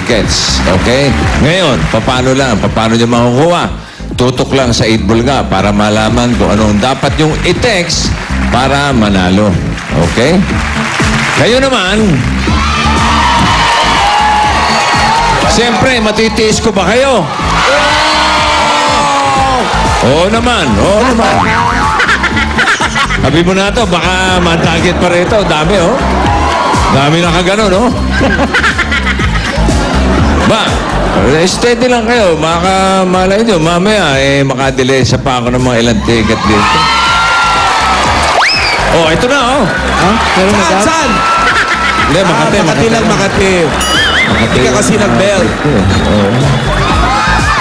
tickets. Okay? Ngayon, paano lang? Paano nyo makukuha? Tutok lang sa 8 Bulga para malaman kung anong dapat yung i-text para manalo. Okay? Kayo naman, siyempre, matitiis ko ba kayo? Oo naman, oo naman. Sabi mo na to, baka ma-target pa rito. Dami, oh. Dami nakaganon, oh. Ba, steady lang kayo. Malay nyo, mamaya, makadelay sa pa ako ng mga ilang ticket dito. Oh, ito na, oh. Ha? Pero Saan? Hindi, Makati, Makati lang, Makati. Hindi ka kasi nag-bell.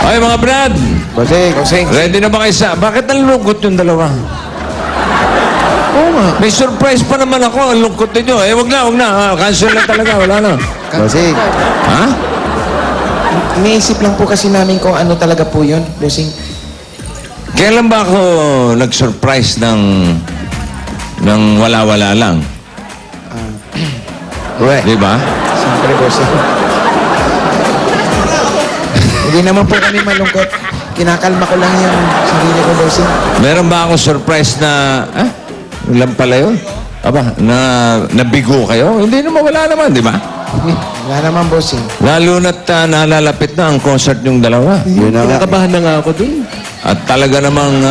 Ay, mga Brad. Bossing. Ready na ba kayo sa... Bakit nalulungkot yung dalawa? Oo nga. May surprise pa naman ako. Ang lungkot ninyo. Wag na. Cancel na talaga. Wala na. Bossing. Ha? Iniisip lang po kasi namin kung ano talaga po yun, bossing. Kailan ba ako nag-surprise ng wala-wala lang? Di ba? Siyempre, bossing. Hindi naman po kami malungkot. Kinakalma ko lang yung sarili ko, bossing. Meron ba akong surprise na... Ilan pala yun? Aba, nabigo kayo? Hindi naman, wala naman, di ba? Wala naman, bossing. Lalo na't nalalapit na ang concert yung dalawa. Kinakabahan na nga ako dun. At talaga namang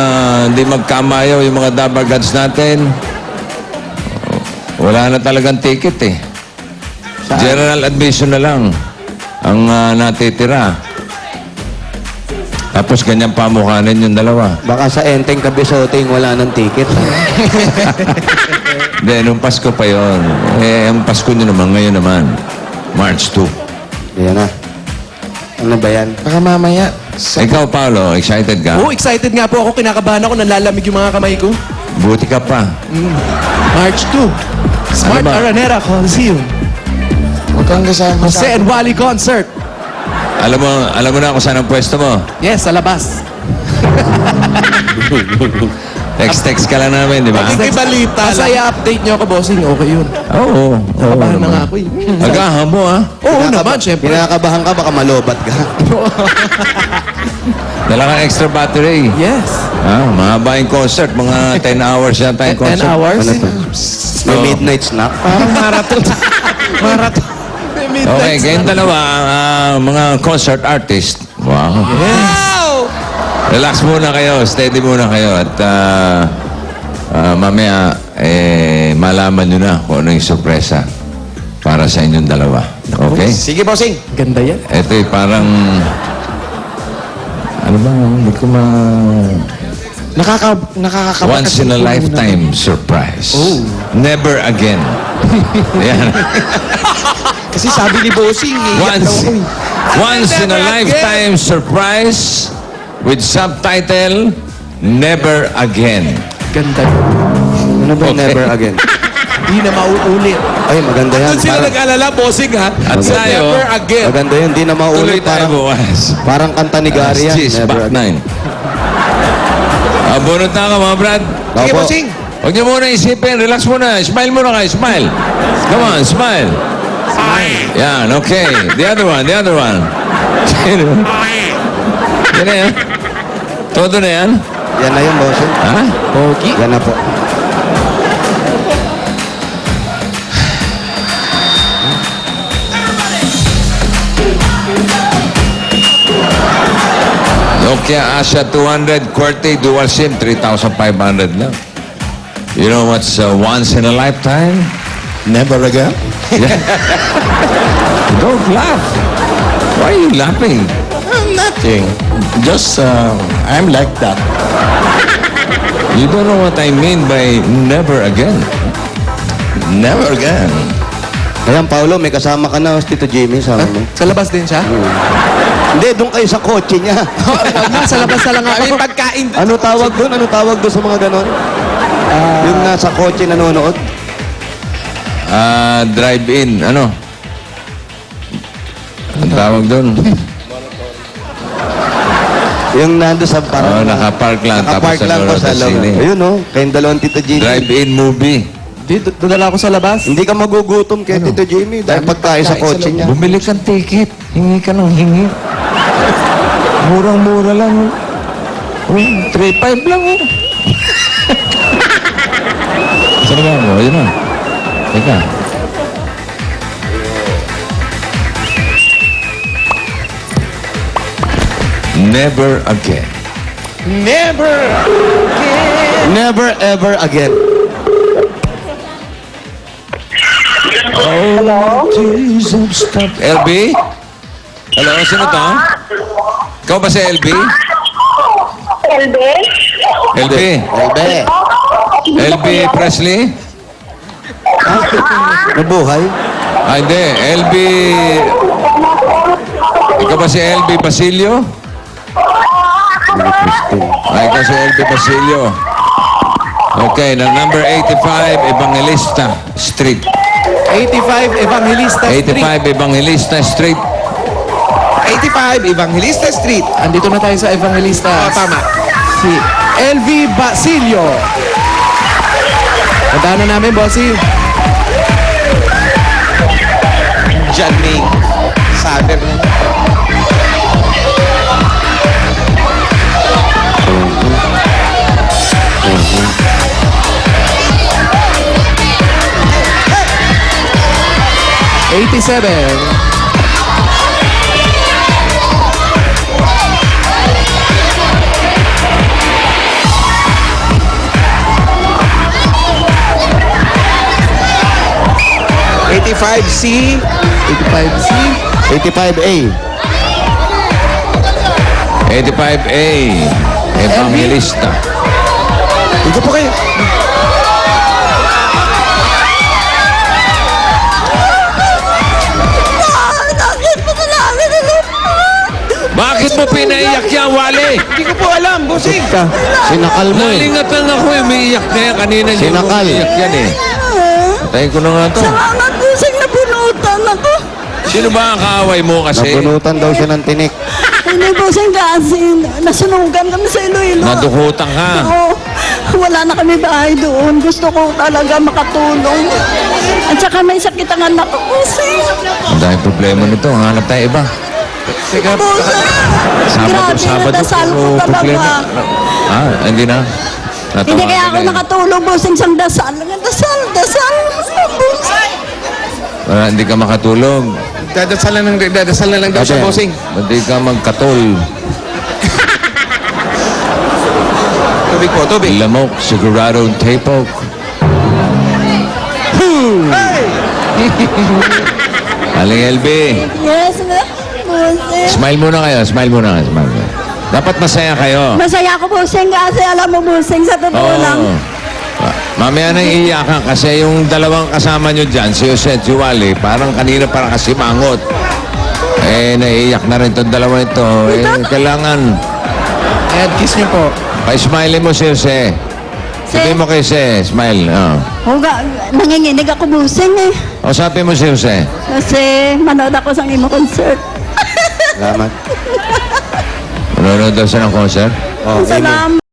hindi magkamayaw yung mga Dabber Gods natin. Wala na talagang ticket eh. General admission na lang ang natitira. Tapos ganyan pamukhanin yung dalawa. Baka sa Enteng Kabisoting wala ng ticket. Hindi, nung Pasko pa yon. Ang Pasko nyo naman, ngayon naman. March 2. Ayan na. Ano ba yan? Baka mamaya. Ikaw, Paolo, excited ka? Oo, excited nga po ako. Kinakabahan ako. Nalalamig yung mga kamay ko. Buti ka pa. March 2. Smart Ano ba? Araneta Coliseum. Huwag kang kasama Jose and Wally concert. Alam mo na kung saan ang pwesto mo. Yes, sa labas. Text ka lang namin, di ba? Balita. Masaya update niyo ako, bossing. Okay yun. Oo. Nakabahan na nga ako eh. Agahan mo, ha? Oo naman, syempre. Kinakabahan ka, baka malobat ka. Dala kang extra battery. Yes. Mahaba yung concert. Mga 10 hours yata yung 10 concert. hours. Ano to? May midnight snack? Parang marathon. Marathon. May midnight Okay, kayong dalawa, mga concert artist. Wow. Wow! Relax muna kayo, steady muna kayo. At mamaya, malaman nyo na kung ano yung sorpresa para sa inyong dalawa. Okay? Sige, bossing. Ganda yan. Ito parang... Ano ba? Hindi ko Nakakakaba Once in a lifetime surprise. Oh. Never again. Yan. Kasi sabi ni bossing, Once in a lifetime surprise with subtitle, Never Again. Ganda. Ano ba Okay. never again? Hindi na mauulit. Ay, maganda yan. Doon sila Parang, nag-alala, bossing ha. At tayo, Never again. maganda yan. Di na tuloy maulit. tayo Parang, bukas. parang kanta ni Gary yan. Cheese, Never back again. 9. Bunot na ka, mga Brad. Sige, Opo. bossing. Huwag niyo muna isipin. Relax muna. Smile muna kayo. Smile. Come on, smile. Yan, okay. The other one. Yan na yan. Todo na yan? Yan na yun, bossing. Ha? Pogi. Yan na po. Nokia Asha 200 QWERTY Dual SIM 3,500 lang. You know what's once in a lifetime? Never again? Don't laugh. Why are you laughing? Nothing. Just, I'm like that. You don't know what I mean by never again. Never again. Ayan, Paolo, may kasama ka na, Tito Jimmy, sama mo. Sa labas din siya? Hindi, doon kayo sa kotse niya. Sa labas na lang ako. May pagkain doon. Ano tawag doon? Ano tawag doon sa mga ganon? Yung nasa kotse nanonood? Drive-in. Ano? Ang tawag doon? Yung nando sa parang... Nakapark lang. Nakapark tapos lang ko nanonood sa ng loob. sine. Ayun, no? Kayong dalawang Tito Jimmy. Drive-in movie. Di, dala ako sa labas. Hindi ka magugutom kay Tito Jimmy dahil pagkain sa kotse niya. Bumili kang ticket. Hingi ka ng hingi. Murang-mura lang. 3.5 lang. Saan ba mo? Ayun na. Teka. Never again. Never! Never ever again. LB? Hello, sino to? Ikaw ba si LB? LB? LB? Ebe, LB Presley? nabuhay. Ah, hindi. LB... Ikaw ba si LB Basilio? Ay, ikaw si LB Basilio. Okay, na number 85, Evangelista Street. 85 Evangelista Street. 85 Evangelista Street. 85 Evangelista Street. Andito na tayo sa Evangelista. Oh, tama. Si LV Basilio. Tandaan na namin, bossy. Diyan may saber na. Hey! 87. C. 85C. 85A. 85A, Evangelista. Ito po kayo. Bakit mo pinaiyak yan, Wally? Hindi ko po alam, bossing. Ka. Sinakal mo eh. Nalingatan ako eh, umiiyak na yan. Kanina niya Sinakal. umiiyak yan eh. Patayin ko na nga to. Salamat po sa nabunutan ako. Sino ba ang kaaway mo kasi? Nabunutan daw siya ng tinik. Hindi po sa kasi nasunugan kami sa Iloilo. Nadukutan ka. Oo. Wala na kami bahay doon. Gusto ko talaga makatulong. At saka may sakit ang anak ko kasi. Ang dahil problema nito. Hanap tayo iba. Teka, Sabado, nadasal ko puro talaga. Hindi na. Hindi kaya ako nakatulong po sa isang dasal. Dasal. Hindi ka makatulog. Dadasal na lang daw siya, bossing. Hindi ka magkatol. Tubig po, tubig. Lamok, sigurado, tapok. Aling LB. Yes, Busing. Smile muna kayo. Smile muna. Dapat masaya kayo. Masaya ako Busing kasi alam mo Busing sa totoo lang. Mamaya nang iiyakan kasi yung dalawang kasama nyo dyan, si Jose at si Wally, parang kanina parang kasimangot. Naiiyak na rin itong dalawa ito. Kailangan head kiss niyo po. pa-smile mo si Jose. Sabi mo kay Jose, smile. Huga, nanginginig ako Busing eh. O sabi mo si Jose. Kasi manood ako sa imo concert. Salamat. Manonood daw siya ng concert. Oh, amen. Salamat.